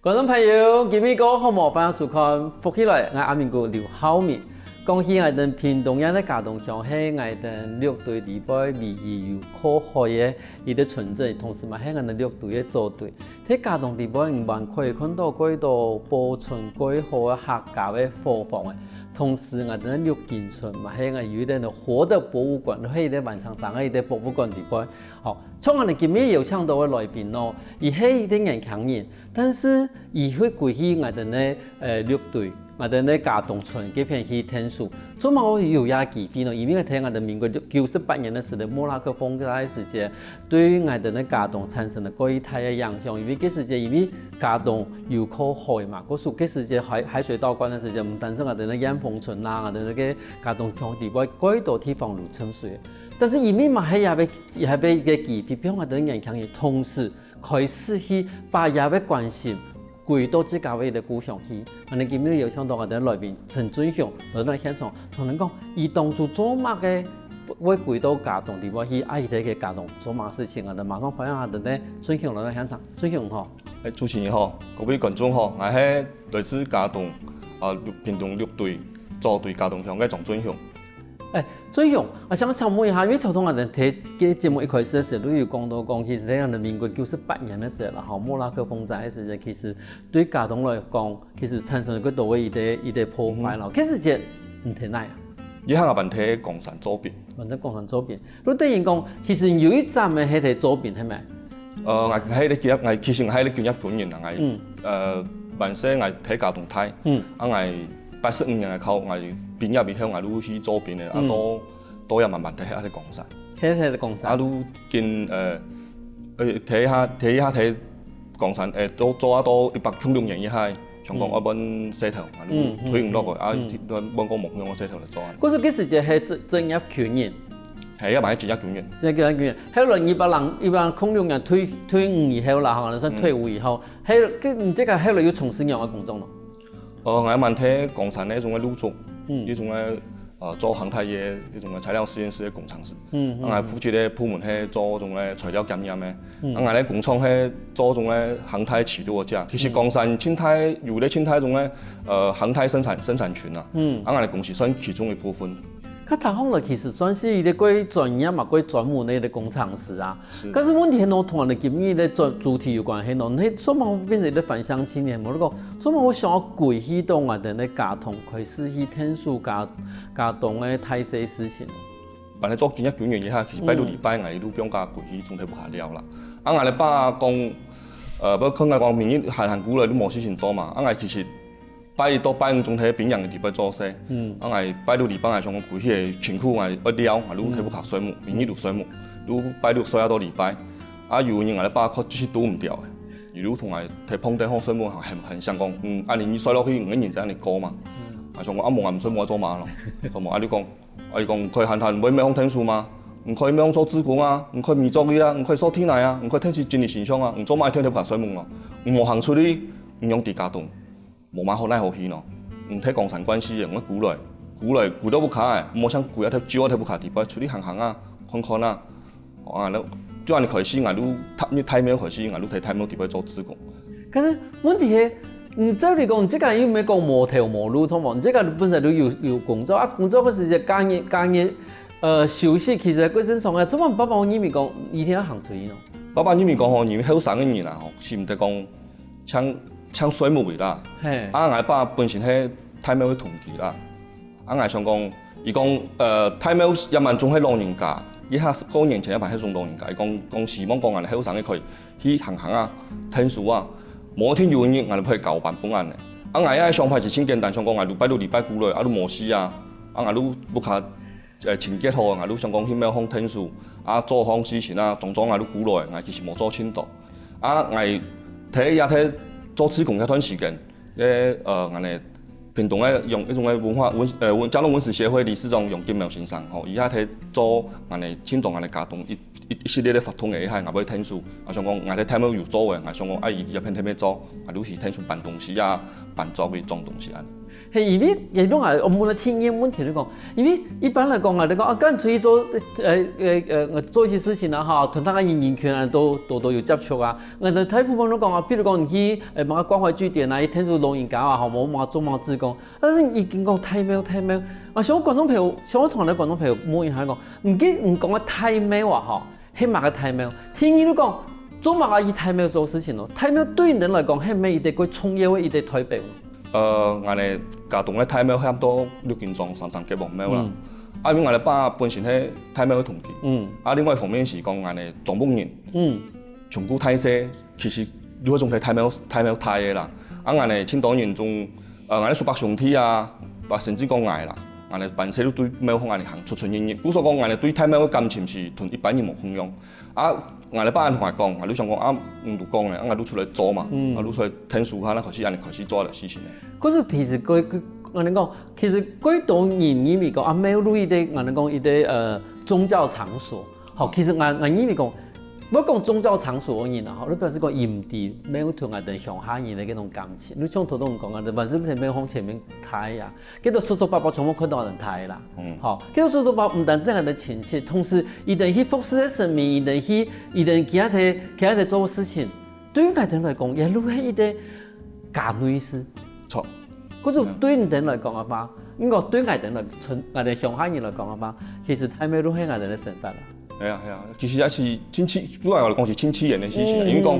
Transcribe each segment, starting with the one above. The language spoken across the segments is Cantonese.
观众朋友，今日个好模欢迎收看福起来，我阿明哥刘浩明。讲起我哋屏东人嘅家庭上，係我哋六隊里邊唯一有可學嘅伊啲存在，同時嘛係我哋六隊嘅組隊。喺家庭里邊，唔但可以看到幾多保存幾好嘅客家嘅貨房嘅，同時我哋六建村嘛係我有啲活的博物館，喺啲晚上上嘅啲博物館里邊。好，從我哋今日有請到嘅來賓咯，伊係一啲年輕人，但是伊會歸去我哋咧六隊。我哋咧家棟村嗰片去聽書，做乜我有也機會呢？因為我睇我哋民國98年嘅時候，莫拉克風災時節，對我哋咧家棟產生了幾大嘅影響。因為嗰時節因為家棟有靠海嘛，嗰時節海水倒灌嘅時節，唔單止我哋咧燕峰村啦，我哋咧個家棟鄉地邊幾多地方流清水。但是因為嘛係也俾嘅機會，俾我哋年輕人同時開始去把也嘅關心。回到自家位的故鄉去，我哋今日有請到我哋來賓陳俊雄來到現場，同人講，伊當初做乜嘅會回到家棟地方去，伊哋嘅家棟做乜事情，我哋馬上歡迎下哋咧俊雄來到現場。俊雄好，主持人好，各位觀眾好，我係來自家棟屏東六隊組隊家棟鄉嘅莊俊雄。俊雄，我想請問一下，因為頭我哋睇嘅節目一開始嘅時候都有講到講，其實喺我哋民國98年嘅時候啦，嚇莫拉克風災嘅時候，其實對家棟來講，其實產生咗幾多嘅一啲破壞啦。其實只唔睇耐啊。以下我問題共產左邊。問題共產左邊，你對人講，其實有一站嘅係睇左邊係咪？我喺啲記憶，我其實我喺啲記憶本人啊，我本身我睇家棟睇，我85年嘅靠我邊入邊向我都去左邊嘅，啊都有慢慢睇下啲共產。睇共產。啊都見睇共產做啊到100年以下。香港一本石頭，推唔落去，啊，揾個木用個石頭嚟做。嗰時幾時就係正入權人，係一萬一權人。正入權人，後來200年退伍以後啦，可能退伍以後，唔知後來要從事樣嘅工作咯。我問睇工廠呢種嘅陸續，呢種嘅做航太業，呢種嘅材料實驗室嘅工程師。我負責嘅部門係做種嘅材料檢驗嘅。我喺工廠係做種嘅航太軌道嘅。其實廣山青太有啲青太種嘅航太生產群啊。我哋公司算其中一部分。佢睇起來其實算是一啲幾專業嘛，幾專門嘅工程師啊。但是問題係同我哋今日嘅主題有關係咯。你做乜變成啲返鄉青年？冇得講，做乜我想要歸去到我哋嘅家棟，開始去聽書家棟嘅睇些事情。但係做見一卷完以後，其實擺到禮拜我都變加歸去，仲睇唔下了啦。我哋把講不佢哋講明日閒古來都冇事情做嘛。我哋其實擺到擺五種睇邊樣嘅地方做些。我哋擺到禮拜我想講歸去嘅情況我一了，我都睇唔下水木，明日都水木，都擺到水到禮拜。啊有人我哋把佢就是都唔掉嘅，如果同我睇碰地方水木係很相講，你水落去，唔一年就係你過嘛。我想講啊，冇唔水冇做嘛咯，同埋你講可以閒閒唔可以咩樣聽書嘛？唔可以咩樣做資管啊？唔可以未做嘅啊？唔可以做天內啊？唔可以聽住專業現象啊？唔做買聽睇下水木咯，唔冇行出去，唔用地家棟，冇買好耐好遠咯，唔睇共產關係嘅，我鼓來都不卡嘅，冇想鼓一睇招一睇不卡地方，出去行啊，看看啊，啊你就按你開始，我都睇咩開始，我都睇咩地方做資管。可是問題係。照嚟講，即個又唔係講無頭無路錯冇，即個本身都有工作啊，工作嗰時就假日休息，其實嗰陣上嘅，做乜爸爸我依咪講一定要行出去咯。爸爸依咪講吼，因為後生嘅人啊，是唔得講搶水木為啦。啊，我爸本身係太廟嘅同期啦。啊，我想講，伊講太廟一萬種係老人家，以下10多年前一排係種老人家，講希望講我哋後生嘅可以去行啊，聽書啊。某天有人我哋去教辦本案嘅，我喺上排是真簡單，想講我哋擺到禮拜古來，都冇事啊，我哋不卡情結好，我哋想講去咩方聽書，做方事情啊，種我哋古來，我其實冇做清楚，我睇做志工一段時間，我哋屏東咧用一種嘅交通文史協會理事長楊金苗先生，而家睇做我哋青島我哋家棟一系列嘅活動嘅，係我要聽書，我想講我哋睇咩要做嘅，我想講伊入邊睇咩做，我都是聽書辦東西啊，伴奏嘅状动是安尼。係因為亦都係我冇嚟聽英文聽你講，因為一般嚟講啊，你講啊，跟出去做做一些事情啊，嚇，同大家人權啊都有接觸啊。我哋大部分都講啊，譬如講你去某個關懷據點啊，去天主老人家啊，嚇，冇做某志工，但是已經講太妙。啊，像我觀眾朋友，像我同你觀眾朋友問一下講，唔講啊太妙啊，嚇，係乜嘅太妙？聽你都講做乜嘅以太妙做事情咯？太妙對人嚟講係咩？一啲佢創業嘅一啲推動。我哋家動咧太廟差唔多6件裝3幾萬廟啦。因為我哋把本身喺太廟嘅同期。另外一方面是講我哋裝木人。從古太社其實如果仲係太廟太嘅啦。我哋青島人仲我哋數百上天啊，或甚至講捱啦。我哋辦事都對廟方我哋行出出入入。故所講我哋對太廟嘅感情是同一般人冇同樣。我哋班人同我講，我哋想講唔讀講咧，我哋出來做嘛，我哋出來聽書下，開始做了事情咧。嗰時其實我哋講，其實幾多人因為講廟裏啲我哋講一啲宗教場所，好，其實我因為講，唔好講宗教場所嘅人啊，你表示講營地廟同我哋上下人嘅嗰種感情，你像頭都講啊，萬事唔係廟方前面睇啊，幾多叔叔伯伯全部看到人睇啦，好，幾多叔叔伯伯唔單止係嘅親切，同時一定去服侍嘅生命，一定其他嘅做事情，對於我哋嚟講，也都係一啲假類似，錯。嗰時對人嚟講嘅話，應該對我哋上下人嚟講嘅話，其實太廟都係我哋嘅神法啦。係啊，其實也是親戚，主要我哋講是親戚人嘅事情，因為講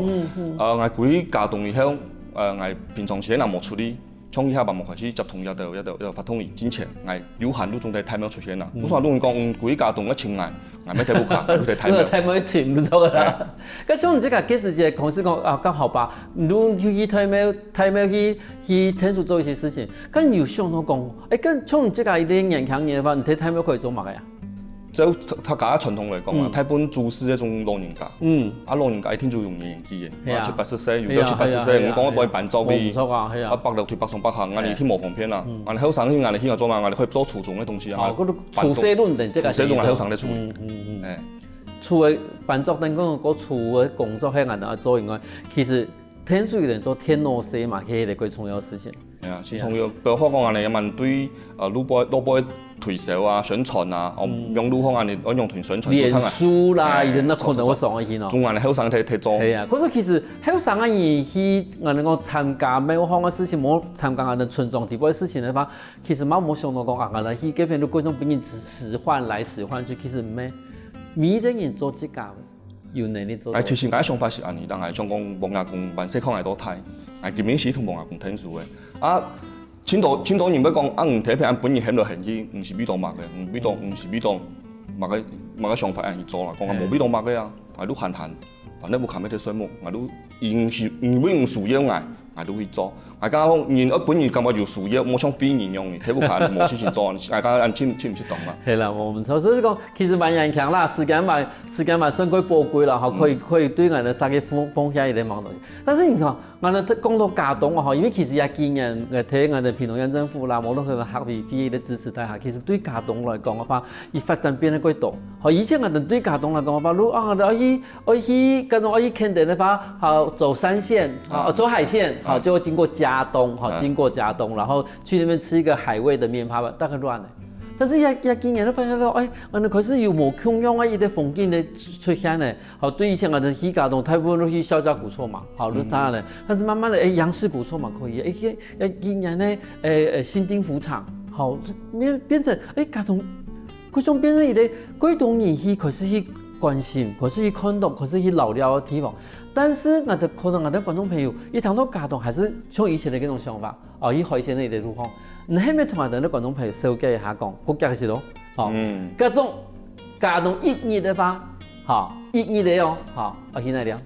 我規家動以後，我平常時喺南無處理，從以下慢慢開始接通一度發通之前，我有限都仲喺太廟出現啦。我話你講規家動嘅情愛，我咩睇不卡，都喺太廟。太廟全部做啦。咁像你這個幾時節公司講啊，剛好吧，你去太廟去天主做一些事情，咁有想到講，咁像你這個一啲年輕人嘅話，你睇太廟可以做乜嘅呀？就他家傳統嚟講啊，太本祖師一種老人家，老人家一天就用年紀嘅，70-80歲，有到70-80歲，我講我幫佢辦葬禮，160歲160歲，我哋去冇旁邊啦，我哋後生啲我哋去做嘛，我哋可以做廚種嘅東西啊，廚師都唔定即係，廚師仲係後生咧做，廚嘅辦作等講個廚嘅工作喺人哋做以外，其實天主人做天老師嘛，係一個最重要嘅事情。係啊，最重要。比如講我哋問對老輩推銷啊、宣傳啊，用老方我用團宣傳。臉書啦，一定都可能會上去咯。仲我哋後生睇做。係啊，嗰時其實後生嘅人去我哋講參加廟方嘅事情，冇參加我哋村莊地方嘅事情嘅話，其實冇想到講我哋去嗰邊都各種俾人使喚來使喚去，其實唔係，每個人做自家有能力做。其實我想法是安尼，但係想講王阿公辦事可能多睇。基本是同王阿公聽數嘅，青島人要講唔睇片，本人喺度行去，唔是邊度默嘅，唔是邊度默嘅想法人去做啦，講冇邊度默嘅啊，我都閒，反正冇看咩啲水木，我都因需要我都會做。大家講人本人感覺有需要，冇像非人用嘅，睇不看冇事情做，大家聽唔懂嘛？係啦，我們所以講，其實蠻人強啦，時間嘛珍貴寶貴啦，可以對我哋撒嘅奉獻一啲忙東西。但是你看，我哋講到家動啊，因為其實也見人睇我哋屏東縣政府啦，無論佢個客委會嘅支持底下，其實對家動來講嘅話，伊發展變得幾多。以前我哋對家動來講嘅話，如我哋我去墾丁嘅話，走山線，走海線，就會經過嘉東，經過嘉東，然後去那邊吃一個海味的麵包吧，大概亂的。但是也見人都發現到，我哋開始有冇共用一啲風景的出現呢？對以前我哋去嘉東，大部分都去小家古厝嘛，都當然。但是慢慢的，楊氏古厝嘛可以，見人呢，新丁福廠，變成嘉東，嗰種變成一啲幾多人去開始去關心，開始去看到，開始去留了地方。但是我哋可能我哋觀眾朋友，一談到家動，還是像以前的嗰種想法，以海鮮類的路況，你係咪同我哋啲觀眾朋友小結一下講，國家嘅事咯，各種家動意義的話，意義的哦，我現在了。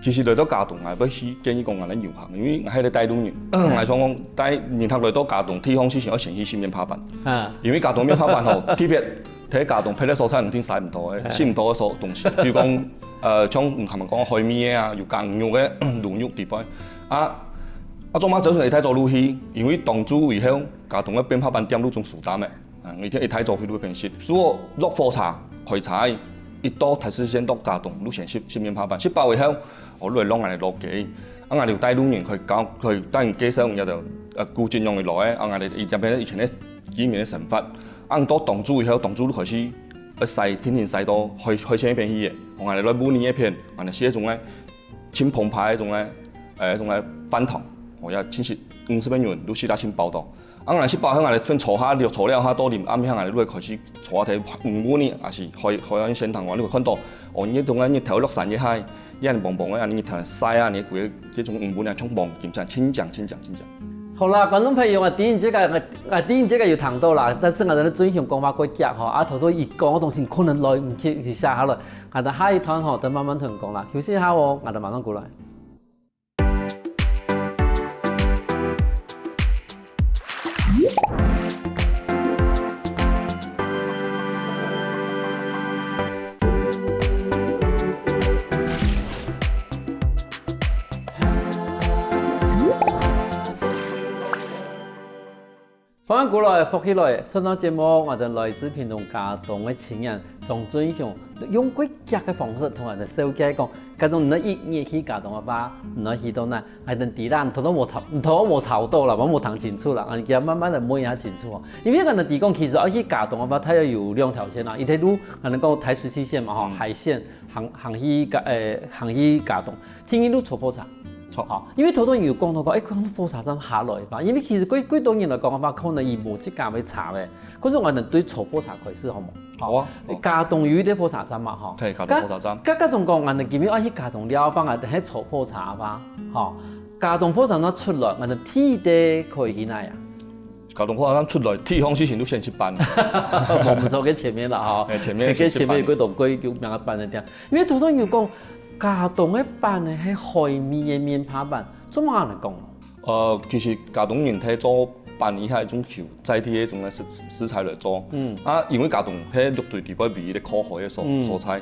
其實來到家動，我不是建議講我哋遊客，因為我係啲帶動人，我想講帶人客來到家動，地方之前要先去先面拍板，因為家動面拍板後，特別睇家動拍啲素菜唔定使唔到嘅，使唔到嘅所東西，比如講像唔係咪講海面啊，又更肉嘅鱸肉地方，做乜就算你睇做路去，因為當初以後家動一邊拍板點都仲負擔嘅，你睇做去都變蝕，所以落火柴開柴。一到台式先到家動，路線先面拍板，18以後，我來攞人嚟落機。俺哋帶路人去教，去當然介紹人就古建用嘅來，俺哋入邊以前咧幾年嘅神法，俺到當主以後，當主都開始曬，天天曬到去前一邊去嘅，俺哋來每年一片，俺哋寫一種咧青澎湃一種咧一種咧飯堂，我要親戚50萬元都四大青包到。俺哋去包香，俺哋片坐下了，坐了下多年，暗香俺哋都會開始坐下睇5年，還是去先堂，我哋會看到，哦，呢種咧日頭落山嘅海，一人棒棒嘅，你日頭曬啊，你佢這種5年衝棒，檢查清講。好啦，觀眾朋友，第一個有談到啦，但是我哋轉向講話過夾吼，頭都一講，東西可能來唔切是下下來，我哋下一段吼，等慢慢同人講啦，休息下哦，我哋馬上過來。翻過來，復起來，上檔節目我哋來自屏東嘉東嘅青年從轉向用規格嘅方式同人哋紹介講，嘉東唔能一去嘉東嘅吧，唔能去到呢，係等地啦，頭都冇炒到啦，我冇談清楚啦，我哋慢慢嚟摸一下清楚。因為人哋地講其實去嘉東嘅吧，它要有2條線啦，一條路我哋講台17線嘛，海線行去嘉東，天一路出火車。好，因為頭先有講到講，佢火車站下來吧，因為其實幾多年來講嘅話，可能以無即價為差嘅。可是我哋對坐火車開始好冇？好啊。嘉東有啲火車站嘛，嗬。係嘉東火車站。嗰種講，我哋見到去嘉東了返，我哋喺坐火車吧，嗬。嘉東火車站出來，我哋天地可以去哪呀？嘉東火車站出來，地方之前都先去辦。我唔坐喺前面啦，嗬。前面有幾棟幾叫邊個辦嘅啲？因為頭先有講。嘉東嘅辦咧係海味嘅麵扒辦，做乜人講？其實嘉東人睇做辦以下一種橋，在地一種嘅食材嚟做。因為嘉東喺陸地地方比啲靠海嘅蔬菜。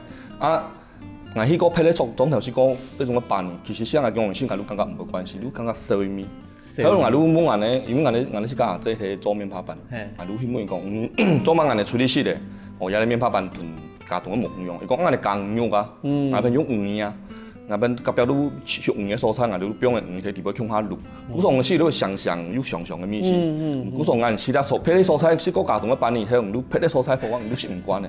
我去過拍咧做，當頭先講呢種嘅辦，其實先係講先，我都感覺唔冇關係，都感覺少味。可能我都冇人咧，因為我哋是家即係做麵扒辦，我都希望講，做乜人哋處理事咧，我有啲麵扒辦同。嘉東嘅木用，如果我哋耕用㗎，我哋用魚啊，我哋隔壁都食魚嘅蔬菜，我哋都標嘅魚嘅地方向下滷。古時我哋都上有上嘅面試。古時我哋其他配啲蔬菜，食過嘉東嘅辦以後，我哋都配啲蔬菜鋪，我哋都食唔慣嘅。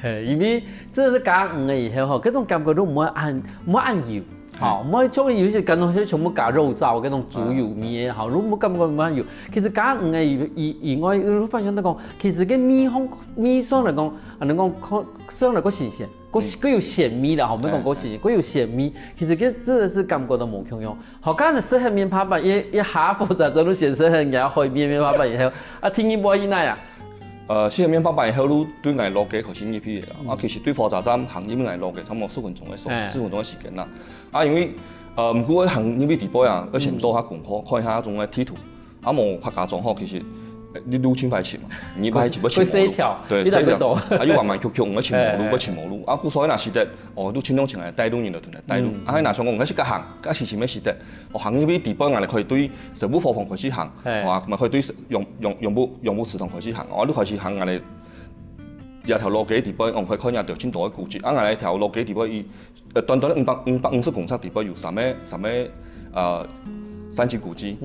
係，因為這是加魚嘅以後，嗰種感覺都唔會按油。好，唔可以將有些咁多全部加肉燥，嗰種豬油麵也好，如果冇感覺唔按油。其實加魚嘅以外，你發現到講，其實個米上嚟講，人講上嚟個新鮮，佢有鮮味啦，後面講個新鮮，佢有鮮味。其實佢真係是感覺到冇共用。好，剛才適合麵扒板一下複雜，就都顯適合人家海麵扒板以後，聽日播依那呀。適合麵扒板以後，都對我落嘅開始呢批嘢啦。其實對火車站行呢邊嚟落嘅，差唔多4分鐘嘅時間啦。因為唔過行呢邊地方啊，而且做下功課，看下種嘅地圖，冇客家狀況，其實你路千塊錢嘛，你買幾多錢？會條，對，4條，又慢慢曲，我前毛路，古所以嗱時得，都千多錢嚟帶路人就同嚟帶路，嗱上我唔識得行，而時咩時得，我行呢邊地方，我哋可以對食物貨房開始行，咪可以對用物祠堂開始行，我都開始行我哋。日頭落幾地方，我可以看日條千多嘅古蹟。我哋條落幾地方，短550公尺地方有什麼三級古蹟，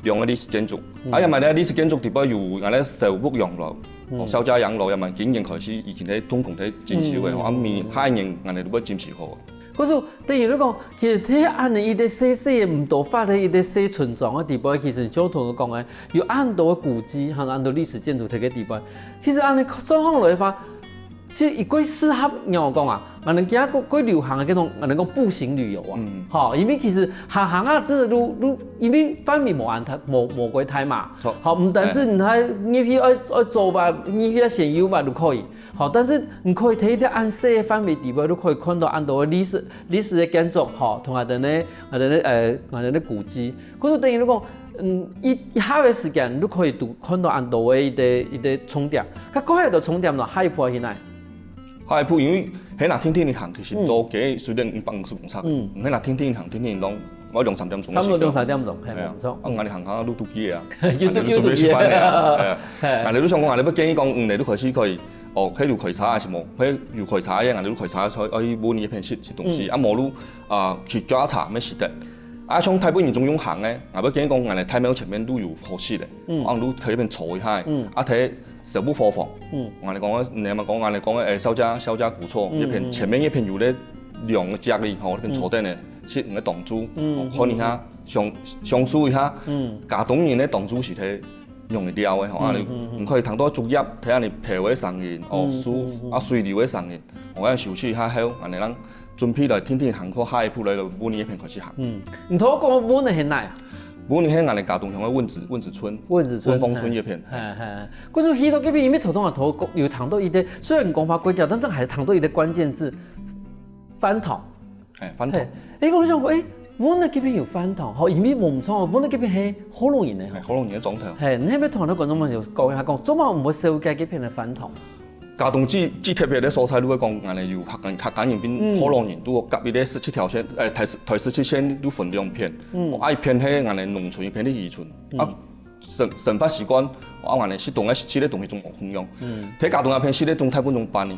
用一啲建築。因為咧呢啲建築地方有我哋受屋養老、小家養老，又咪經營開始以前喺通共喺戰少嘅，面下年我哋都會堅持好。嗰時等於你講，其實睇按你啲細唔多發嘅一啲細村莊嘅地方，其實相同講嘅，有按多嘅古蹟，還有按多歷史建築體嘅地方。其實按你狀況來講，其實一個適合我講啊，我哋而家個流行嘅嗰種，我哋講步行旅遊啊，好，因為其實行啊，即係都因為範圍冇過太嘛，好，唔單止你睇呢批愛做吧，呢批嘅現有吧都可以。好，但是你可以睇啲按細嘅範圍地方都可以看到按多嘅歷史嘅建築，好，同埋我哋啲古蹟。嗰度等於你講，一下嘅時間你都可以看到按多嘅一啲重點。佢嗰下就重點咯，下一步係哪？下一步因為喺那天天行，其實都幾雖然550公尺，喺那天天行，天天當我2-3點鐘。差唔多2-3點鐘，係冇錯。我哋行下都幾嘢啊，要做咩事翻嚟啊？我哋都想講，我哋不建議講，我哋都開始可以。喺度開茶還是冇？喺要開茶嘅，我哋都開茶，可以搬一片食東西。冇路去加茶咩事的？啊，像台北人中央行咧，啊，要見講人哋台廟前面都有貨市咧，我哋都喺嗰邊坐一下，啊睇小木貨房，我哋講你咪講，我哋講誒小家古厝，一片前面一片有咧兩個家嘅，吼，一片坐頂咧，設五個檔主，看一下上書一下，家當然咧檔主是睇用嚟料嘅，吼，啊你唔可以通多竹葉，睇下你皮嘅聲音，哦書啊水流嘅聲音，我哋收起一下後，人哋準備來天天行過下一步來就阮呢一片開始行。唔同講阮係哪啊？阮係我哋家棟鄉嘅溫子村，溫豐村一片。嗰時去到嗰邊，因為頭東頭有談到一啲，雖然講法規條，但係還談到一啲關鍵字，翻堂。翻堂。我想講，阮嗰邊有翻堂，好，因為唔錯，阮嗰邊係好容易嘅。好容易嘅狀態。係，你係咪同啲觀眾朋友講一下講，做乜唔會少計嗰邊嘅翻堂？家棟最特別嘅所在，你會講，我哋有客家人邊可能人都夾一啲17條線，台17線都分兩片，我一片係我哋農村，一片係漁村，啊生活習慣，我哋適當嘅吃啲東西仲冇分樣。睇家棟一片吃啲種太本種辦嘅，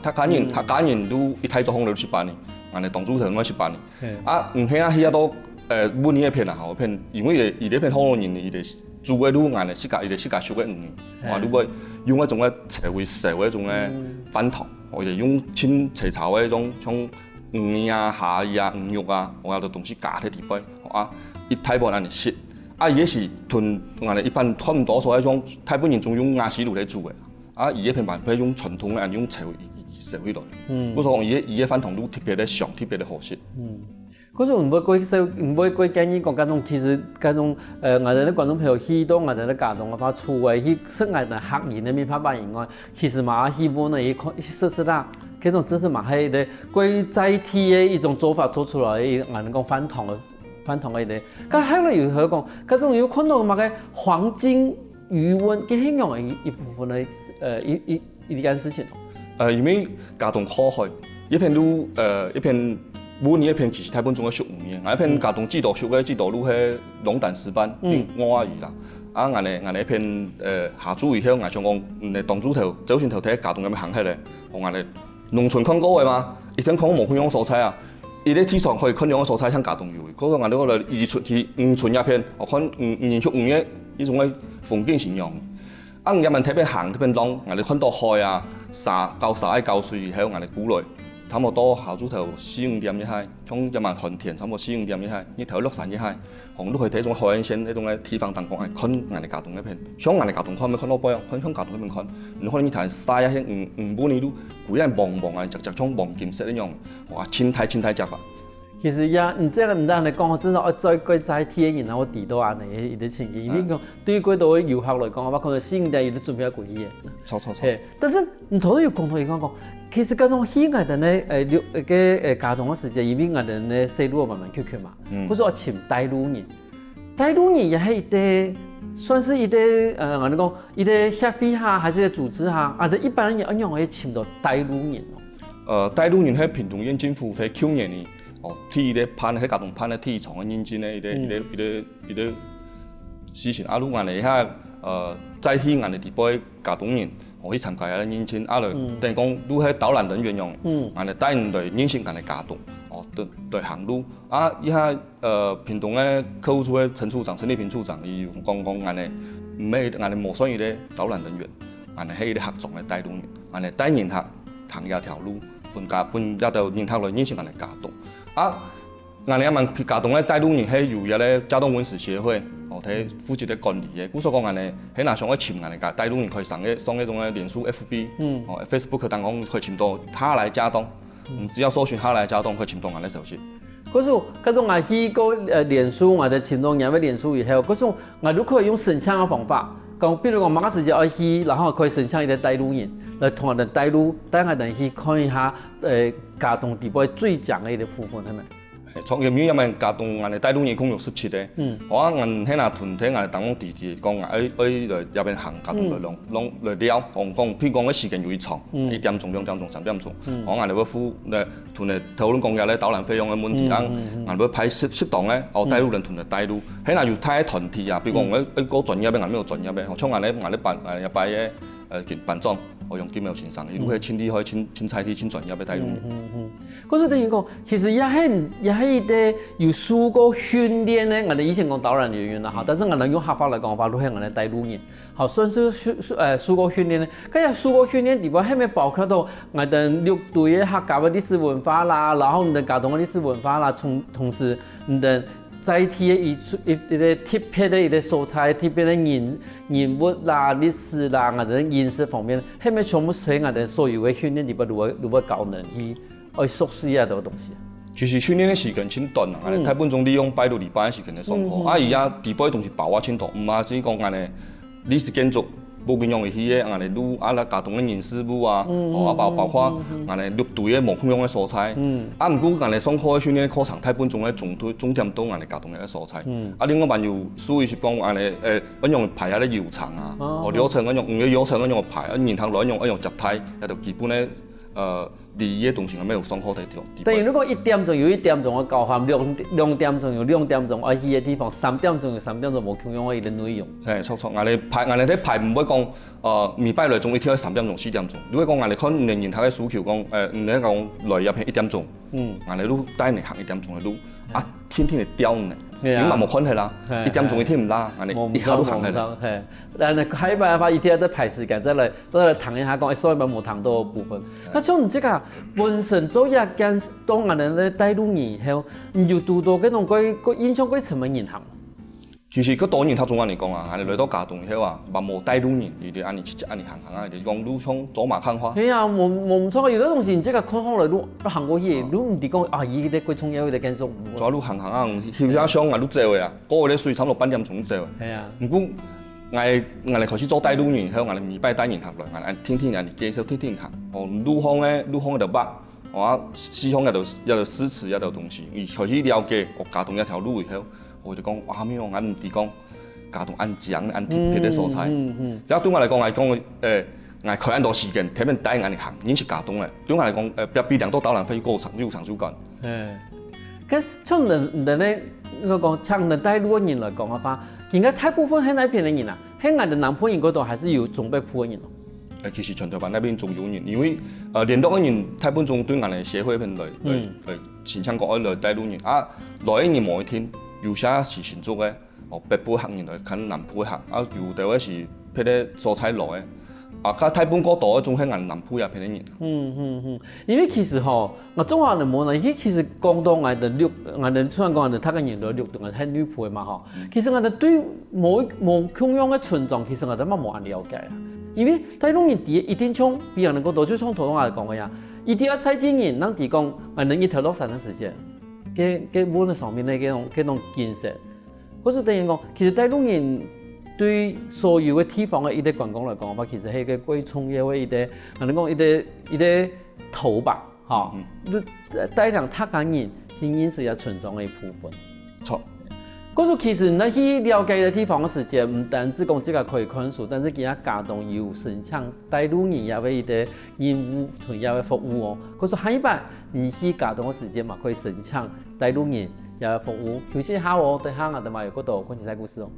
客家人都一睇做風流去辦嘅，我哋當主頭咁樣去辦嘅。啊唔係啊，去到本年一片啊，後一片，因為伊呢片可能人伊哋住嘅都我哋自家收嘅魚，話如果用一種嘅社會一種嘅飯堂，或者用清齊炒嘅一種像魚啊、蝦啊、魚肉啊，我有啲東西加喺地杯，啊一睇無人哋食，啊也是同我哋一般差唔多所一種台灣人仲用亞視爐嚟煮嘅，啊伊一片辦法用傳統嘅用社會來，我講伊嘅飯堂都特別嘅上，特別嘅好食。嗰時唔會建議講嗰種，其實嗰種我哋啲觀眾朋友去到我哋啲家棟嘅話，除咗去識我哋客人嘅面拍板以外，其實嘛希望呢，實啦，嗰種真係嘛係啲貴在地嘅一種做法做出來，我哋講翻堂嘅啲。咁後來又佢講，嗰種有看到嘛嘅黃金餘溫嘅形容嘅一部分嘅一件事情。因為家棟靠海，一片都一片。阮一片其實台本種嘅熟魚嘅，一片家棟指導熟嘅指導路係龍膽石斑、烏魚啦。啊，我哋一片下注以後，我想講，當主頭走船頭睇家棟咁樣行起嚟，我哋農村看過嘅嘛，以前看過無分樣蔬菜啊，伊啲地上可以看樣蔬菜像家棟有嘅，嗰個我哋嗰度移出去農村一片，我看連續魚嘅呢種嘅風景形容。啊，人民睇邊行睇邊浪，我哋看到海啊、沙溝水以後，我哋估來。差唔多下晝頭4-5點一下，從人民寒田差唔多4-5點一下，日頭落山一下，紅都可以睇種海岸線呢種嘅地方燈光係看人哋家棟一片，像人哋家棟看咪看到背啊，看家棟嗰邊看，你可能你睇曬一些五年都攰人黃黃啊，直像黃金色一樣，哇，千太隻法。其實呀，你這個唔單你講，我知道我再貴在天然後我地到安尼啲情形，因為講對於幾多嘅遊客來講，我可能4-5點要準備貴嘢。錯。但是唔同都要講到而講。其實嗰種喜愛的呢，家棟嘅時間，因為我哋呢細路慢慢缺嘛，嗰時我請帶路人，帶路人也係一啲，算是一啲我哋講一啲協會下，還是一組織下，啊，一般人一樣可以請到帶路人咯。帶路人喺屏東縣政府喺去年呢，替啲攀喺家棟攀喺替廠嘅認證呢，一啲事情，啊，如果我哋喺再去我哋地杯家棟人。我去參加下認證，啊來等於講都係導覽人員用嘅，我哋帶人來認識我哋家棟，對行路。啊，依下屏東嘅客戶處嘅陳立平處長，伊講我哋唔係我哋冇算伊啲導覽人員，我哋係伊啲合作嘅帶動員，我哋帶人客行一條路，伴一條人客來認識我哋家棟。啊，我哋一問家棟嘅帶動員係由一個家棟文史協會。睇負責啲管理嘅，古所講人哋喺嗱上一潛人哋家，帶動人可以上一種嘅臉書 FB，Facebook 當講可以潛到哈來家棟，只要搜尋哈來家棟，可以潛到人哋手機。嗰種嗰種我去過臉書，我哋潛到人哋臉書以後，嗰種我都可以用申請嘅方法，講比如講某個時間我去，然後可以申請一個帶路人來同人哋帶路，帶我哋去看一下家棟地位最強嘅一個部分係咪？創業因為家棟我哋帶路人共有17個，我喺嗱團體我哋當地講喺入邊行家棟來聊，講譬如講嘅時間越長，1點鐘、2點鐘、3點鐘，我哋要付團嚟討論講嘅咧導覽費用嘅問題，我哋要派適當咧，帶路人團嚟帶路，喺嗱要睇團體啊，譬如講我專業嘅，我專業嘅，像我哋辦嘅辦裝，用金苗先生，伊愈去清理开、清菜地、清专业要带入。嗰是等於講，其實也係啲有受過訓練咧，我哋以前講導覽人員啦嚇，但是我哋用客話嚟講法，都係我哋帶路人，好算是受過訓練咧。咁啊受過訓練地方係咪包括到我哋六隊嘅客家嘅歷史文化啦，然後我哋家當嘅歷史文化啦，同時我哋載體嘅一啲特別嘅一啲素材、特別嘅人物啦、歷史啦，我哋飲食方面，係咪全部喺我哋所有嘅訓練地方如何教人去？去熟悉啊，多東西。其實訓練嘅時間真短啊，我哋基本上利用拜六禮拜嘅時間嚟上課。啊，而家地方嘅東西把握清楚，唔係只講我哋歷史建築冇變樣嘅嘢，我哋都啊啦家當嘅人事物啊，啊包括我哋六隊嘅無空用嘅素材。啊，唔過我哋上課嘅訓練課程基本上咧重點都我哋家當嘅素材。啊，另外還有屬於是講我哋運用排下啲謠傳啊，哦謠傳運用唔嘅謠傳運用排，然後來用集體，一條基本咧利益嘅東西，我咪有上課睇條。等於如果1點鐘有1點鐘嘅教學，2點鐘有2點鐘愛去嘅地方，3點鐘有3點鐘無共用嘅一個內容。係錯，我哋排唔會講禮拜來仲一天3點鐘、4點鐘。如果講我哋看年年頭嘅需求講，唔係講來入係1點鐘，我哋都帶嚟行1點鐘嘅路，啊天天嚟刁你。你嘛冇看係啦，1點鐘一天唔拉，我哋一下都行係啦。係，但係喺辦法一天都排時間，再嚟談一下講，所以咪冇談到部分。那像你這個本身做一件當我哋咧帶路以後，你就讀到嗰種個印象嗰層面銀行。其實佢當然頭總嚟講啊，我哋來到家棟以後啊，嘛冇帶路人，伊哋按你切按你行啊，伊講路上走馬看花。係啊，冇唔錯，有啲東西你即個看開來都行過去，都唔係講啊，伊啲鬼衝嘢佢哋繼續。走路行啊，翕下相啊都做嘅啊，嗰個咧水差唔多8點鐘做嘅。係啊。唔過我哋開始做帶路人以後，我哋禮拜帶人行來，我哋天天人哋介紹天天行。哦，路方嗰條北，我西方嗰條詩詞嗰條東西，而開始了解我家棟一條路以後。我哋講哇咩我唔係講家棟按講按特別嘅素材，然後對我嚟講，我講我開很多時間，睇邊帶人哋行，已經是家棟嘅。對我嚟講，比兩多導覽費過長少緊。咁從人咧，我講從人帶路人來講嘅話，而家大部分喺哪邊嘅人啊？喺我哋南坡人嗰度，還是有中北坡嘅人咯。其實全台灣那邊仲有人，因為聯絡嘅人大部分仲對我哋協會邊來前腔講來帶路人啊，來嘅人冇一天。有些是新竹嘅，北部客人來看南部客，啊有啲嘅是譬如蔬菜來嘅，啊佢大半個島總係銀南部入邊嘅人。因為其實吼，我中華人冇呢，其實講到我哋雖然講我哋睇嘅人都六度，我係女僕嘛吼，其實我哋對冇共樣嘅村莊，其實我哋冇咁了解啊。因為帶路人一定從別人嗰度，就從普通話嚟講嘅呀，一定要採啲人，能提供我哋一條落山嘅時間。嘅本上面咧，嗰種建設，嗰時等於講，其實帶路人對所有嘅地方嘅一啲觀光嚟講，其實係個幾重要嘅一啲，我哋講一啲頭吧，嚇，帶領客家人去認識一村莊嘅一部分。錯。嗰時其實你去了解嘅地方嘅時間，唔單止講這個可以看書，但是其他家棟有生產帶路人也為一啲業務同也為服務哦。嗰時下一班你去家棟嘅時間嘛，可以生產帶路人也為服務。休息下哦，等下我哋咪有嗰度講精彩故事哦。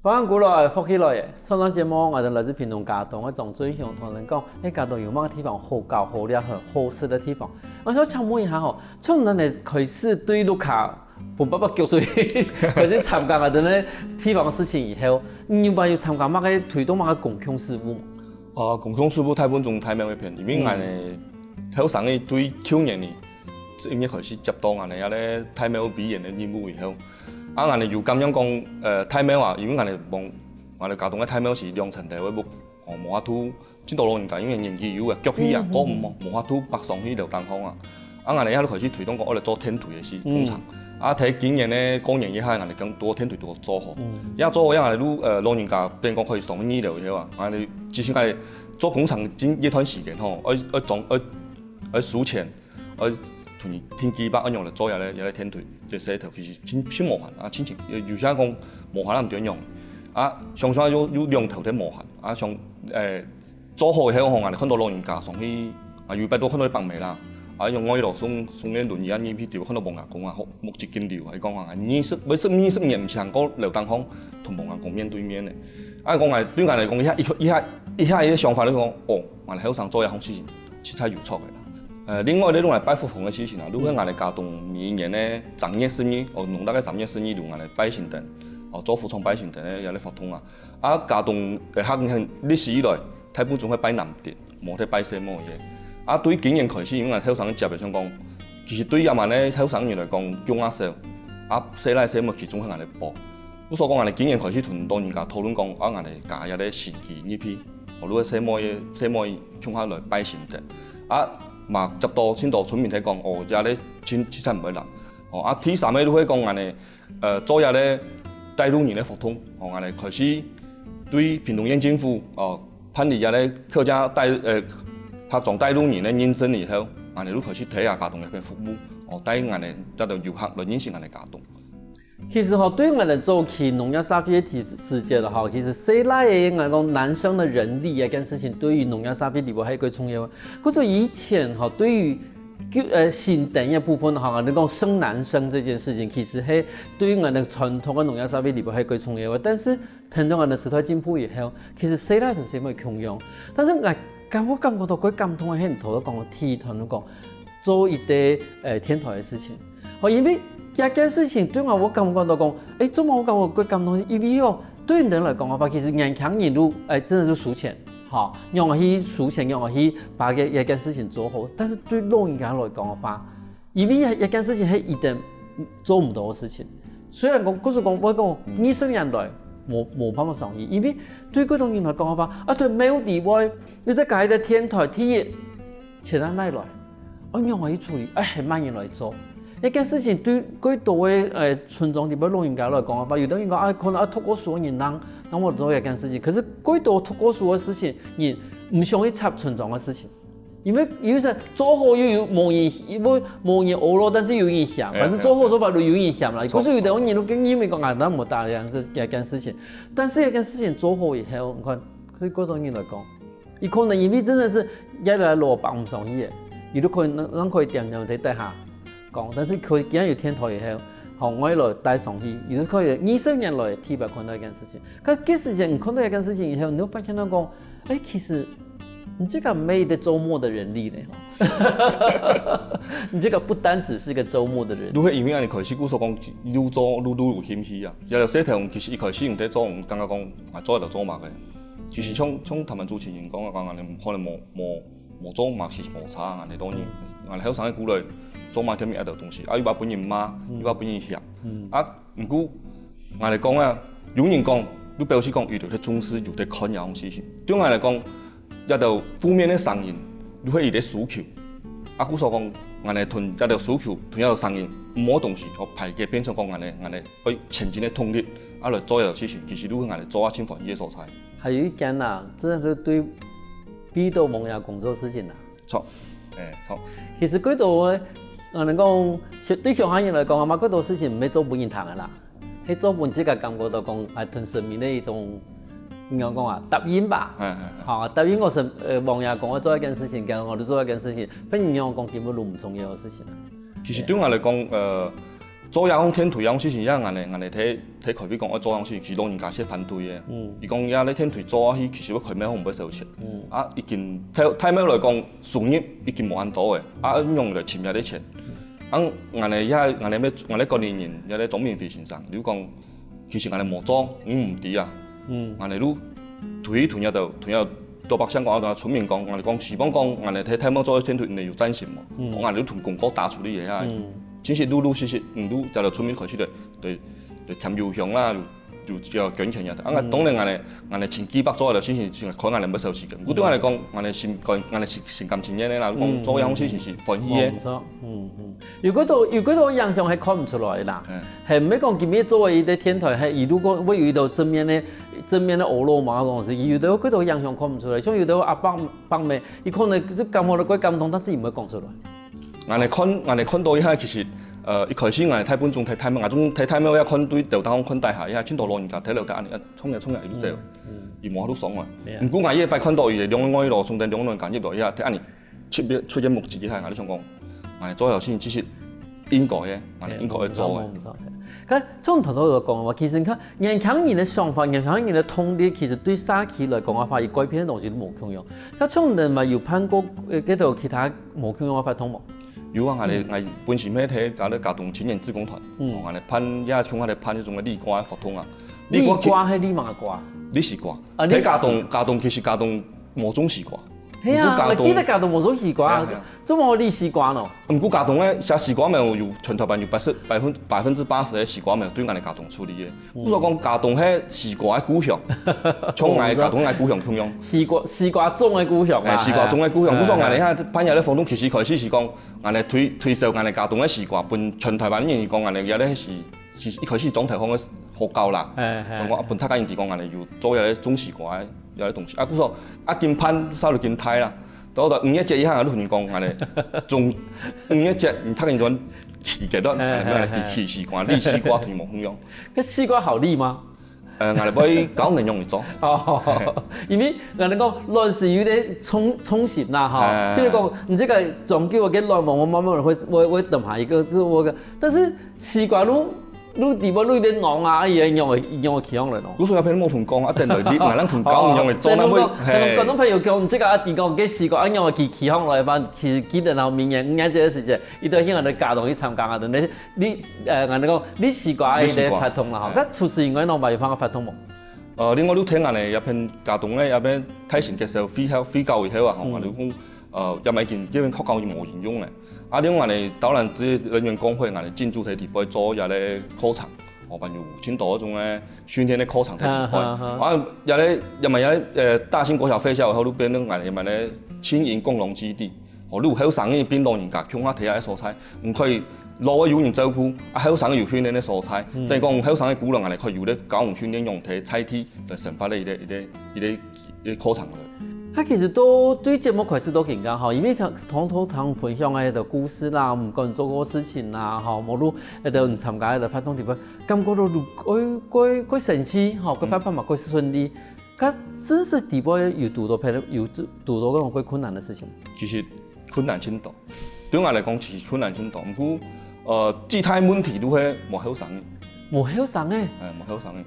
翻古來福起來，上檔節目我哋來自屏東家棟，我仲最想同人講，喺家棟有乜地方好搞、好叻、好食嘅地方。我想請問一下吼，從咱哋開始對路卡本爸爸叫水開始參加我哋咧地方嘅事情以後，你有冇要參加乜嘅推動乜嘅共享事務？共享事務大部分仲睇咩片？因為我哋頭先嘅對去年呢，已經開始接到我哋有咧睇咩表演嘅任務以後。啊！我哋又咁樣講，睇咩話？因為我哋家棟嘅睇咩是良辰地位木，無法度真多老人家，因為年紀有嘅腳氣啊，講無法度北上去條地方啊。啊！我哋喺度開始推動講，我哋做天台嘅事工程。啊！睇今年咧過年以後，我哋更多天台都做好。一做好，因為我哋都老人家變講可以上醫療嘅話，我哋至少我哋做工程一段時間吼，要數錢，囤天机把应用来做也咧天腿，即洗头其实真麻烦啊，亲像有些讲麻烦啊唔对用，啊常常有两头在麻烦，啊像做好以后，我哋很多老人家上去啊，有拜多很多帮忙啦。啊，用我攞送嘅輪椅啊，呢邊條很多盲人工啊，目前見了係講話20年唔長個劉登康同盲人工面對面嘅。啊，講係對我嚟講，一下嘅想法咧講，哦，我哋後生做一項事情，實在有錯嘅啦。另外咧，用嚟拜福奉嘅事情啊，如果我哋家棟每一年咧正月十二，哦，農曆嘅正月十二就我哋拜神燈，哦，做服從拜神燈咧有啲發通啊。啊，家棟向歷史以來，大部分仲係拜南殿，冇得拜什麼嘢。啊，對於經驗開始，因為後生接嚟想講，其實對於阿萬咧後生人嚟講，叫壓少，啊，細來細物其中係人哋播。我所講人哋經驗開始同老人家討論講，啊，人哋家有啲時機呢批，我如果細物衝下來拜神的，啊，嘛執到先到村民睇講，哦，有啲錢其實唔會難，哦，啊，第三個都可以講人哋做下咧帶老人嘅活動，哦，人哋開始對屏東縣政府，哦，判例下咧客家拍狀帶老人咧認證以後，人哋都開始睇下家棟入邊服務，哦，帶人哋一度遊客來認識人哋家棟。其實對我哋做起農業沙皮嘅時節啦，其實細來嘅我講男生嘅人力啊，件事情對於農業沙皮嚟講係一個重要。嗰時以前對於新等嘅部分我哋講生男生這件事情，其實係對於我哋傳統嘅農業沙皮嚟講係一個重要。但是聽到我哋時代進步以後，其實細來同細妹共用，但是我感覺到佢感動係唔同都講提團都講做一啲天台嘅事情，因為一件事情對我感覺到講，做乜我感覺佢感動，因為對人嚟講嘅話，其實眼強人都真係都輸錢，用去輸錢，用去把一件事情做好。但是對老人家嚟講嘅話，因為一件事情係一定做唔到嘅事情。雖然講嗰時講我講20年來冇辦法上去，因為對嗰種人嚟講嘅話，對沒有地位，你再搞一個天台第一，錢喺哪來？我用去處理，係乜人來做？一件事情對幾多嘅村莊入邊老人家來講嘅話，有啲人講可能讀過書嘅人讓我做一件事情，可是幾多讀過書嘅事情，人唔想去插村莊嘅事情，因為有時做好又有冇人學咯，但是有人嫌，反正做好做法都有人嫌啦。可是有啲人都經因為講那麼大樣子一件事情，但是一件事情做好以後，你看對幾多人來講，伊可能因為真的是一來落白唔上去嘅，伊都可以能可以點睇底下。但是佢既然有天台以後，我來帶上去，亦都可以20年來提拔看到一件事情。可這事情你看到一件事情以後，你會發現到講，其實你這個沒得周末的人力咧，你這個不單只是個周末的人力。如果因為我哋開始，我所講愈做愈有興趣啊。有時頭其實一開始用得做，我感覺講做就做嘛嘅。其實像他們主持人講嘅講，我哋可能冇做嘛是冇差，我哋當然。我哋後生嘅鼓勵做埋啲咩一道東西，又話本人罵，又話本人嫌，唔過我哋講啊，有人講都表示講遇到啲重視，有啲看有種事情。對我嚟講，一道負面嘅聲音，你可以啲訴求。我所講，我哋同一道訴求，同一道聲音，冇東西，我排嘅變成講我哋去前進嘅動力，嚟做一道事情，其實都係我哋做一千分一嘅所在。還有一件啊，真係對比到萌芽工作事情啊。錯。其實嗰度我哋講對鄉下人嚟講，嗰度事情唔係做本人談嘅啦，係做本自己感覺到講係同生命嘅一種點講答應吧。答應我望下講我做一件事情，叫我哋做一件事情，反而我講根本都唔重要嘅事情。其實對我嚟講，做一項天台樣事情，因為我哋睇佢哋講，我做樣事情，其實老人家先反對嘅。伊講而家你天台做起，其實我佢咩唔會收錢。已經睇咩嚟講，收入已經冇咁多嘅，用嚟潛入啲錢。我哋個年人有啲總免費先生，你講其實我哋冇做，唔抵啊。我哋都同一度到北上講，同村民講，我哋講時幫講，我哋睇咩做天台，你要真心喎。我哋都同公哥打出啲嘢啊。其實陸續，都就村民開始對添油香啦，就捐錢入。當然我哋前幾百做嘅事情，算係可能我哋唔收錢嘅。我對我嚟講，我哋心甘情願嘅啦。講做樣事情是歡喜嘅。如果到影響係看唔出來啦，係唔係講今日做嘅啲天台係，如果會遇到正面嘅惡路嘛嗰陣時，遇到嗰度影響看唔出來。像遇到阿伯妹，伊可能就感覺到佢感動，但是唔會講出來。俺哋看到一下其實一開始我哋睇本種睇睇咩，我種睇睇咩一看對頭當看大下一下，見到老人家睇到家人衝入一路走，而冇都爽啊。唔過我一擺看到伊兩個路從定兩個人間入來一下，睇安尼出一幕自己係我哋想講，我哋做後先只是應該嘅，我哋應該去做嘅。咁從頭到就講話，其實你看年輕人的想法、年輕人的通力，其實對社區來講嘅話，伊改變嘅東西都冇共用。咁從人咪有盼過嗰度其他冇共用嘅法通冇？有啊，我本身咩睇搞啲家動青年志工團，我哋攀也從我哋攀一種嘅立瓜法通啊。立瓜係立馬瓜？立時瓜。睇家動其實家動冇種時瓜。係啊，我記得家動冇種時瓜，怎麼立時瓜呢？唔過家動咧，食時瓜咪有全台灣有80%嘅時瓜咪對我哋家動處理嘅。所以講家動係時瓜嘅故鄉，從我哋家動嘅故鄉共用。時瓜種嘅故鄉啊！時瓜種嘅故鄉，所以我哋睇攀日咧，房東其實開始是講，我哋推銷我哋家動嘅時瓜，本全台灣人講我哋有咧是一開始總台方嘅學校啦，所以講本他家人講我哋要做有咧種時瓜嘅有啲東西。不過見攀稍微見睇啦。到5.1以下，我都同你講，我哋種5.1，你睇見咗期幾多？期時瓜、立時瓜同冇共用。個時瓜好立嗎？我哋可以搞內容嚟做。因為我哋講亂時有啲沖洗啦，哈。譬如講，你這個總叫我嘅內容，我慢慢會等下一個，是我嘅。但是時瓜你地方你啲講啊，用個起向嚟咯。古時有朋友冇同講，一定嚟啲，我哋同講用嚟做啦。廣東朋友講，即個一定講嘅時瓜，用個起向嚟翻，其實記得然後明年5.1嘅時節，伊都向我哋家動去參加啊。但你我哋講你時瓜嘅啲發通啦，哈。咁除此以外，另外有方個發通冇？另外都聽我哋入邊家動咧，入邊睇成嘅時候非教育後啊，我哋講入面件因為學校要冇沿用嘅。另外我哋導覽職人員工會，我哋進駐喺地方做有啲課程，我朋友青島嗰種咧訓練啲課程喺地方。有啲又咪有啲大型國小學校後都變咗我哋咪咧青年共融基地，我哋後生嘅邊老人家鄉下睇下啲素材，唔可以老嘅有人照顧，後生要訓練啲素材。但係講後生嘅姑娘，我哋可以有啲教育訓練用睇菜體嚟成發啲課程。他其實都對節目開始都緊張哈，因為通分享嘅個故事啦，唔講做過事情啦，哈，無路喺度唔參加喺度發動地方，感覺到幾神奇，哈，幾發發嘛幾順利，佢真是地方有遇到嗰種幾困難嘅事情。其實困難真多，對我嚟講其實困難真多，不過姿態問題都係冇後生嘅，冇後生嘅，冇後生嘅，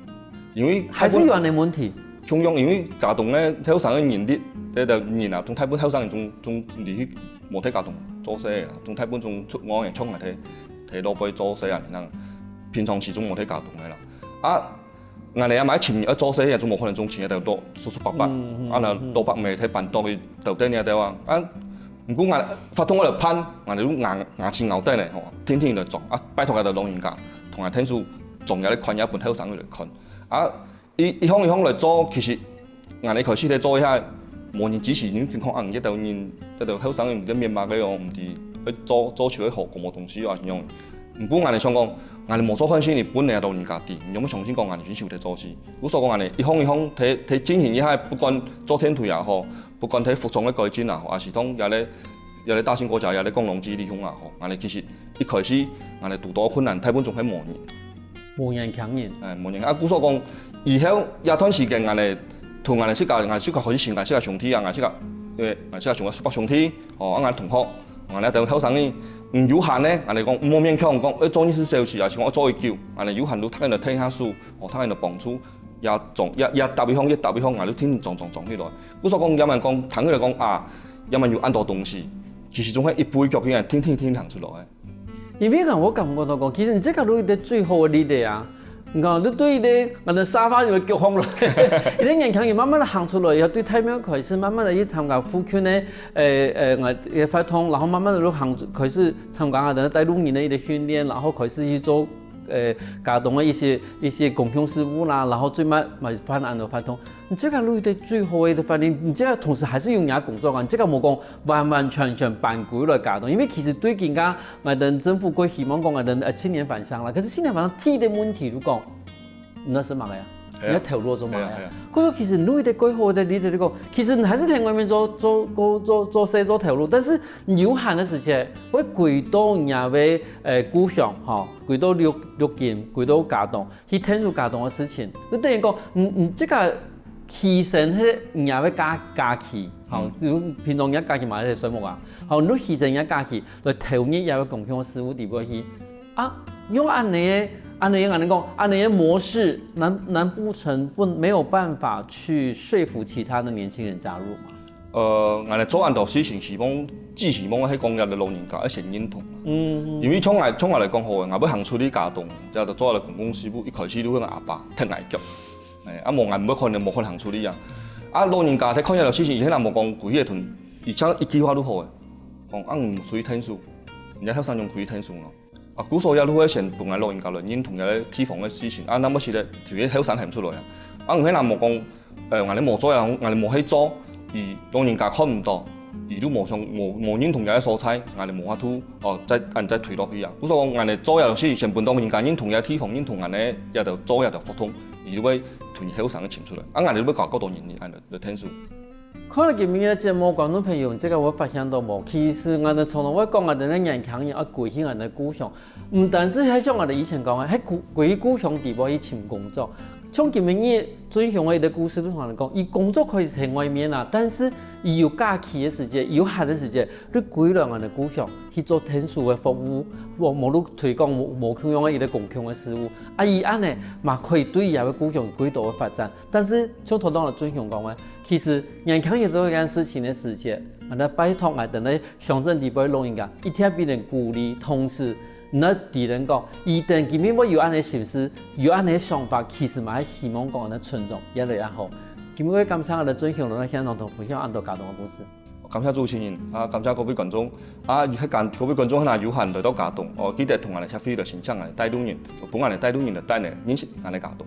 因為還是有人嘅問題。中央因為家動咧，後生嘅人啲，你就人啊，從台本後生人仲離去冇睇家動做事啦，從台本仲出外嘅衝嚟睇老輩做事啊，然後平常時仲冇睇家動嘅啦。我哋阿媽前日做事，仲冇可能種錢喺度多叔叔伯伯，嗱老伯咪睇辦多嘅豆丁嘅地方。唔過我發通我就攀，我哋都牙齒咬低嚟，天天嚟做。拜託佢哋老人家同埋聽書，仲有啲困有一半後生嚟困。一項嚟做，其實我哋開始嚟做一下，無人支持，你健康一度後生唔知面貌嗰樣，唔知去做出去學個冇東西啊樣。唔過我哋想講，我哋冇做翻先，你本嚟係老人家啲，有冇重新講我哋專少嚟做事。我所講我哋一項睇展現一下，不管做天圖也好，不管睇服裝嘅改進也好，還是講有啲大型國家有啲公共資理也好，我哋其實一開始我哋遇到困難，睇本仲係無人強人。無人我所講。以後一段時間，我哋同我哋識教，我哋識教開始前，我哋識教上體啊，我哋識教我哋識教從北上體，我哋同學，我哋對後生呢唔有限咧，我哋講唔好勉強講，做呢啲小事，還是講做一叫，我哋有限都睇人哋聽下書，睇人哋幫助，也特別好，我哋天天撞起來。我所講有人講，聽佢哋講有人要按多東西，其實仲係一杯腳嘅人天行出來。因為我感覺到講，其實你這個都係最好嘅例子啊。你講你對啲我哋沙發就會腳紅落，你啲人強人慢慢地行出來，以後對太陽開始慢慢地去參加副圈咧，我嘅發通，然後慢慢地都行開始參加我哋帶路人嘅一個訓練，然後開始去做家動嘅一些共享事務啦，然後最尾咪翻按到發通。你這個路的最好嘅發展，你這個同時還是用人工作嘅，這個冇講完全辦規來家動，因為其實對人家咪等政府佢希望講我哋青年返鄉啦，可是青年返鄉睇的問題如講，那是乜嘅呀？你要投入做嘛呀？係啊。嗰個其實你哋規劃的你哋呢個，其實你還是喺外面做事做投入，但是有限的時間，會歸到人嘅故鄉嚇，歸到六件，歸到家動，去聽住家動嘅事情。你等於講，即個犧牲係人嘅假期，嚇，平常人假期買啲水木啊，嚇，你犧牲人假期來投入人嘅共享嘅事物地方去，啊，用按你講，按你的模式，難不成沒有辦法去說服其他的年輕人加入嗎？我哋做按到事情希望，只希望喺工業嘅老人家一先認同。因為從我嚟講好嘅，我要行出啲家動，之後就做嚟公共事務，一開始都係我阿爸踢危腳，冇我冇可能行出啲啊。老人家睇看嘢就事情，而且人冇講攰嘅團，而且一句話都好嘅，講唔屬於聽數，人家後生用佢聽數咯。古所有都會先同我老人家嚟認同嘅提防嘅事情，那麼是咧自己後生行唔出來啊！唔係人冇講，我哋冇做嘢，我哋冇去做，而老人家看唔到，而都冇認同嘅所在，我哋冇法度再推落去啊！古所我哋做嘢就是先本當人家認同嘅提防，認同我哋也就做也就服從，而都會推後生嘅潛出來，我哋都會搞多年嚟聽數。看了今日嘅節目，觀眾朋友，這個我發現到冇，其實我哋從來我講我哋啲年輕人要歸去我哋故鄉，唔單止係像我哋以前講嘅，喺歸去故鄉地方去尋工作。像今日尊雄嘅故事都同人講，伊工作可以喺外面啦，但是伊有假期嘅時間，有閒嘅時間，你歸來我哋故鄉去做天數嘅服務，無你推廣無共用嘅伊個共享嘅事物，伊安尼嘛可以對伊個故鄉幾多嘅發展。但是像頭當個尊雄講嘅，其實人強也做一件事情嘅時間，我哋拜託我哋咧鄉鎮地方老人家，一天俾人鼓勵，同時。那啲人講，一旦今日我有安尼心思，有安尼想法，其實嘛係希望講我哋村莊越來越好。今日我感謝我哋尊雄來向同分享安度家動嘅故事。感謝主持人，感謝各位觀眾，各位觀眾可能有閒來到家動，記得同我哋協會嚟欣賞我哋帶動人，幫我哋帶動人嚟帶嚟認識我哋家動。